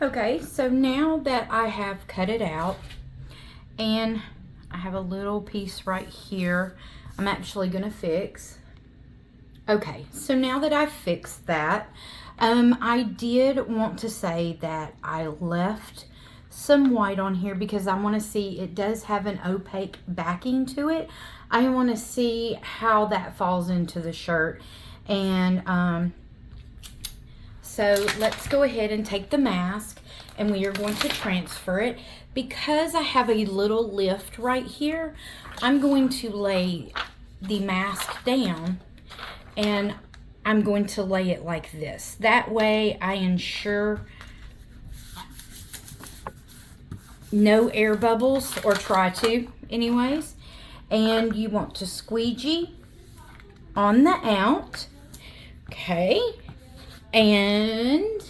Okay, so now that I have cut it out and I have a little piece right here I'm actually gonna fix. Okay, so now that I've fixed that, I did want to say that I left some white on here because I want to see, it does have an opaque backing to it. I want to see how that falls into the shirt. And so let's go ahead and take the mask and we are going to transfer it. Because I have a little lift right here, I'm going to lay the mask down and I'm going to lay it like this. That way I ensure no air bubbles, or try to anyways. And you want to squeegee on the out. Okay, and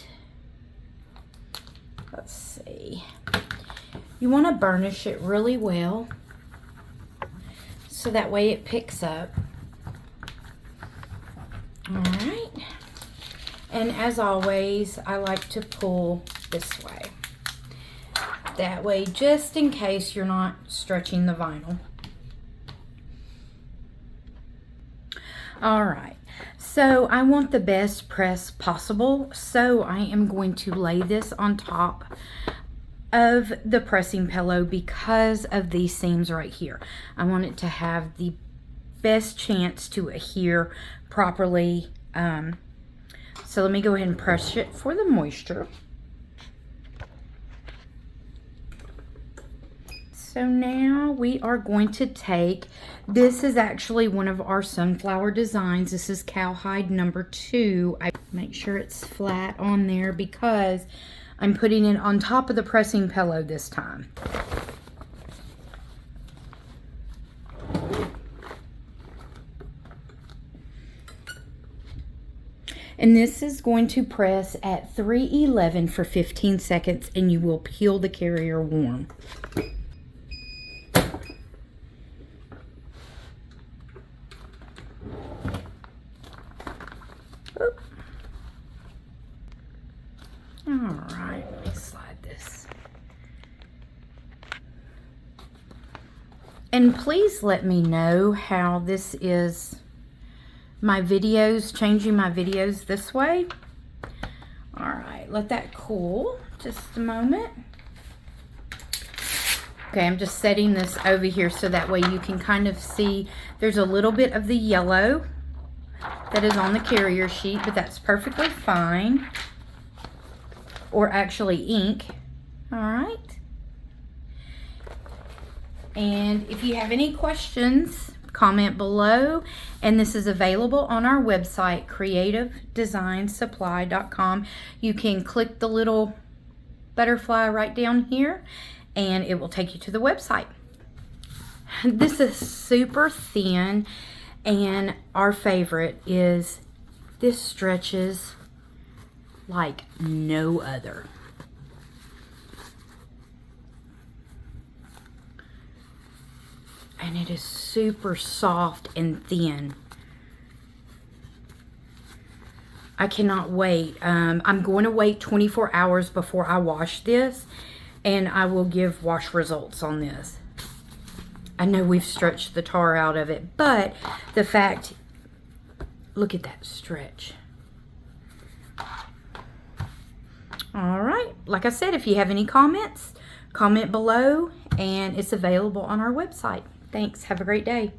let's see, you want to burnish it really well so that way it picks up. All right, and as always I like to pull this way, that way just in case you're not stretching the vinyl. All right, so I want the best press possible, so I am going to lay this on top of the pressing pillow because of these seams right here. I want it to have the best chance to adhere properly. So let me go ahead and press it for the moisture. So now we are going to take, this is actually one of our sunflower designs. This is cowhide number 2. I make sure it's flat on there because I'm putting it on top of the pressing pillow this time. And this is going to press at 311 for 15 seconds and you will peel the carrier warm. Alright, let me slide this. And please let me know how this is, my videos, changing my videos this way. Alright, let that cool just a moment. Okay, I'm just setting this over here so that way you can kind of see there's a little bit of the yellow that is on the carrier sheet, but that's perfectly fine. Or actually ink. All right. And if you have any questions, comment below. And this is available on our website, creativedesignssupply.com. You can click the little butterfly right down here and it will take you to the website. This is super thin, and our favorite is this stretches like no other. And it is super soft and thin. I cannot wait. I'm going to wait 24 hours before I wash this, and I will give wash results on this. I know we've stretched the tar out of it, but the fact, look at that stretch. All right, like I said, if you have any comments, comment below, and it's available on our website. Thanks, have a great day.